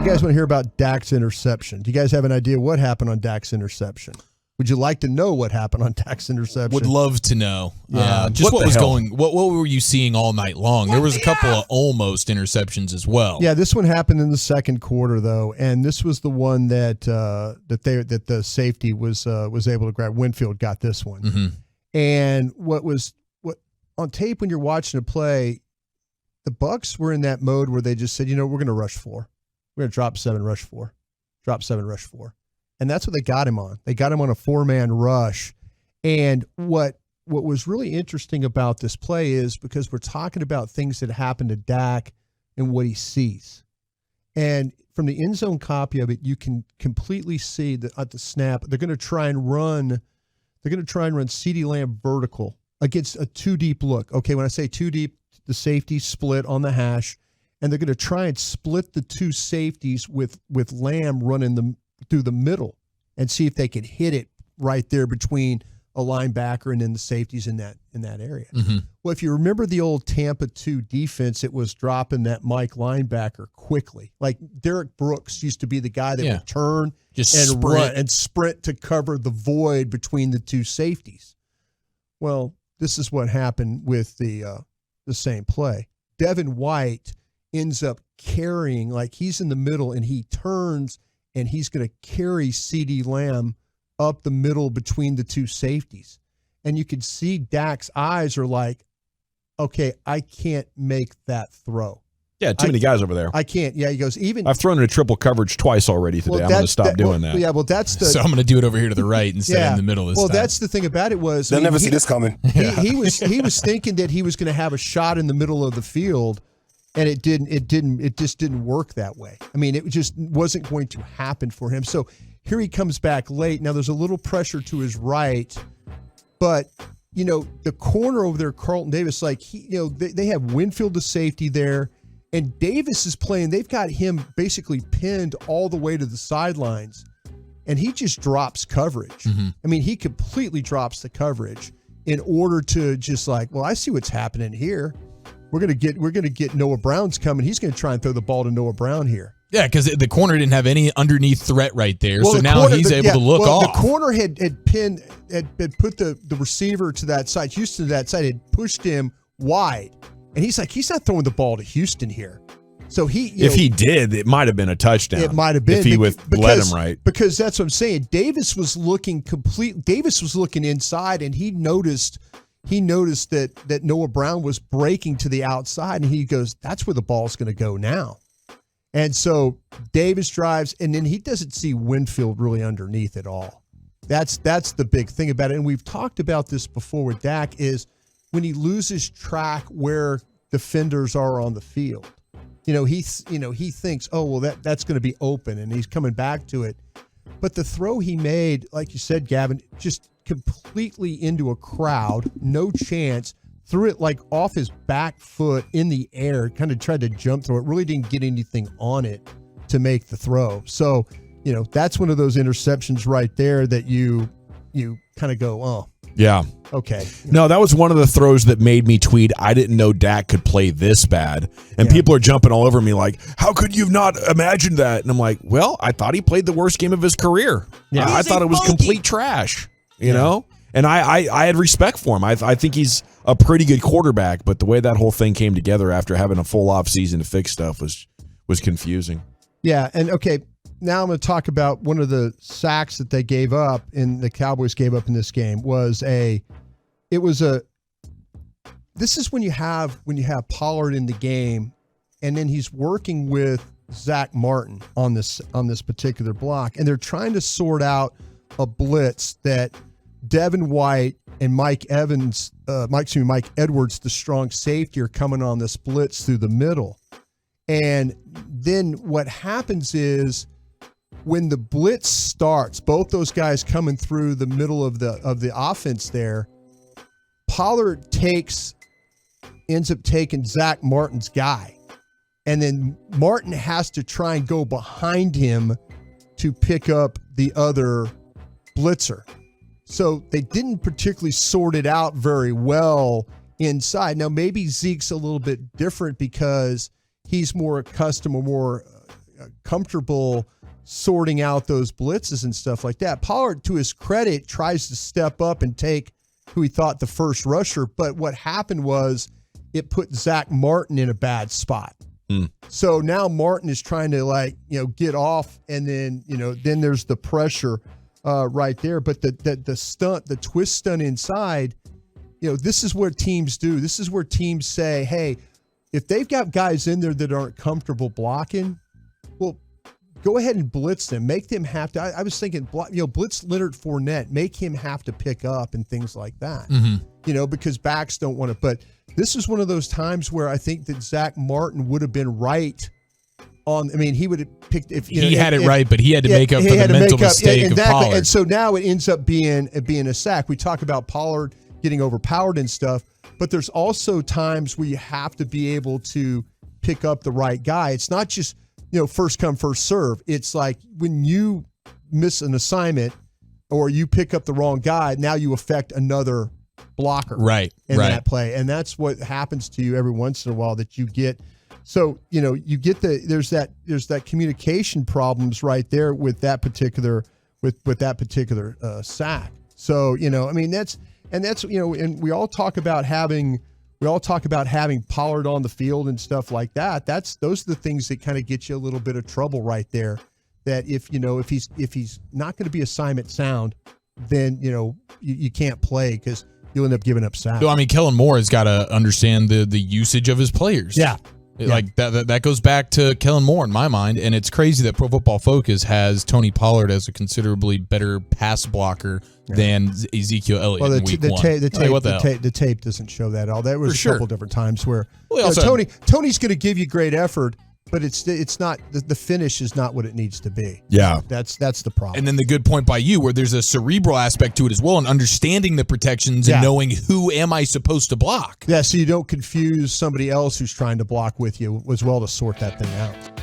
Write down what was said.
You guys want to hear about Dak's interception? Do you guys have an idea what happened on Dak's interception? Would you like to know what happened on Dak's interception? Would love to know. Yeah. Just what was going. What were you seeing all night long? There was a couple of almost interceptions as well. Yeah, this one happened in the second quarter though, and this was the one that the safety was able to grab. Winfield got this one, and what on tape when you're watching a play, the Bucs were in that mode where they just said, we're going to rush 4, we're going to drop 7, rush 4, drop 7, rush 4. And that's what they got him on. They got him on a 4-man rush. And what was really interesting about this play is because we're talking about things that happen to Dak and what he sees. And from the end zone copy of it, you can completely see that at the snap, they're going to try and run CeeDee Lamb vertical against a 2-deep look. Okay, when I say 2-deep, the safety split on the hash, and they're going to try and split the 2 safeties with Lamb running them through the middle and see if they can hit it right there between a linebacker and then the safeties in that area. Well, if you remember the old Tampa 2 defense, it was dropping that Mike linebacker quickly. Like Derek Brooks used to be the guy that would turn run and sprint to cover the void between the 2 safeties. Well, this is what happened with the same play. Devin White ends up carrying, like he's in the middle and he turns and he's going to carry CeeDee Lamb up the middle between the 2 safeties. And you can see Dak's eyes are like, okay, I can't make that throw. Yeah, too many guys over there. I can't. Yeah, he goes, I've thrown into triple coverage twice already today. I'm going to stop doing that. Yeah, well, that's the... So I'm going to do it over here to the right instead in the middle this time. Well, that's the thing about it was... They'll never see this coming. He was thinking that he was going to have a shot in the middle of the field, and it just didn't work that way. I mean, it just wasn't going to happen for him. So here he comes back late. Now there's a little pressure to his right, but the corner over there, Carlton Davis, like they have Winfield the safety there, and Davis is playing. They've got him basically pinned all the way to the sidelines, and he just drops coverage. I mean, he completely drops the coverage in order to just like, well, I see what's happening here. We're gonna get Noah Brown's coming. He's gonna try and throw the ball to Noah Brown here. Yeah, because the corner didn't have any underneath threat right there, so now he's able to look off. The corner had put the receiver to that side, Houston to that side, had pushed him wide, and he's not throwing the ball to Houston here. So if he did, it might have been a touchdown. It might have been if he led him right. Because that's what I'm saying. Davis was looking inside, and he noticed that Noah Brown was breaking to the outside, and he goes, that's where the ball's going to go now. And so Davis drives, and then he doesn't see Winfield really underneath at all. That's the big thing about it. And we've talked about this before with Dak is when he loses track where defenders are on the field. He thinks, oh, well, that's going to be open, and he's coming back to it. But the throw he made, like you said, Gavin, just completely into a crowd, no chance, threw it like off his back foot in the air, kind of tried to jump through it, really didn't get anything on it to make the throw. So, that's one of those interceptions right there that you kind of go, oh. Yeah. Okay. No, that was one of the throws that made me tweet, I didn't know Dak could play this bad. And people are jumping all over me like, how could you not imagine that? And I'm like, well, I thought he played the worst game of his career. Yeah. I thought it was complete trash, you know? And I had respect for him. I think he's a pretty good quarterback, but the way that whole thing came together after having a full off season to fix stuff was confusing. Yeah, and okay, now I'm going to talk about one of the sacks that they gave up and the Cowboys gave up in this game this is when you have Pollard in the game, and then he's working with Zach Martin on this particular block, and they're trying to sort out a blitz that Devin White and Mike Edwards, the strong safety, are coming on this blitz through the middle. And then what happens is when the blitz starts, both those guys coming through the middle of the offense there, Pollard ends up taking Zach Martin's guy. And then Martin has to try and go behind him to pick up the other blitzer. So they didn't particularly sort it out very well inside. Now, maybe Zeke's a little bit different because he's more accustomed or more comfortable sorting out those blitzes and stuff like that. Pollard, to his credit, tries to step up and take who he thought the first rusher, but what happened was it put Zach Martin in a bad spot. So now Martin is trying to get off, and then then there's the pressure right there. But the twist stunt inside, this is what teams do. This is where teams say, hey, if they've got guys in there that aren't comfortable blocking, well, go ahead and blitz them. Make them have to. I was thinking, blitz Leonard Fournette, make him have to pick up and things like that. Because backs don't want to. But this is one of those times where I think that Zach Martin would have been right on. I mean, he would have picked if he had it right, but he had to make up for the mental mistake of Pollard. And so now it ends up being a sack. We talk about Pollard getting overpowered and stuff, but there's also times where you have to be able to pick up the right guy. It's not just first come, first serve. It's like when you miss an assignment or you pick up the wrong guy, now you affect another blocker in that play. And that's what happens to you every once in a while that you get. So, you get there's that communication problems right there with that particular sack. So, and we all talk about having Pollard on the field and stuff like that. Those are the things that kind of get you a little bit of trouble right there. That if he's not going to be assignment sound, then you can't play because you'll end up giving up sacks. So, I mean, Kellen Moore has got to understand the usage of his players. Yeah. Like that goes back to Kellen Moore in my mind, and it's crazy that Pro Football Focus has Tony Pollard as a considerably better pass blocker than Ezekiel Elliott. Well, the tape doesn't show that at all. There was a couple different times where Tony's going to give you great effort, but it's not the finish is not what it needs to be. Yeah, that's the problem. And then the good point by you, where there's a cerebral aspect to it as well, and understanding the protections and knowing who am I supposed to block. Yeah, so you don't confuse somebody else who's trying to block with you as well to sort that thing out.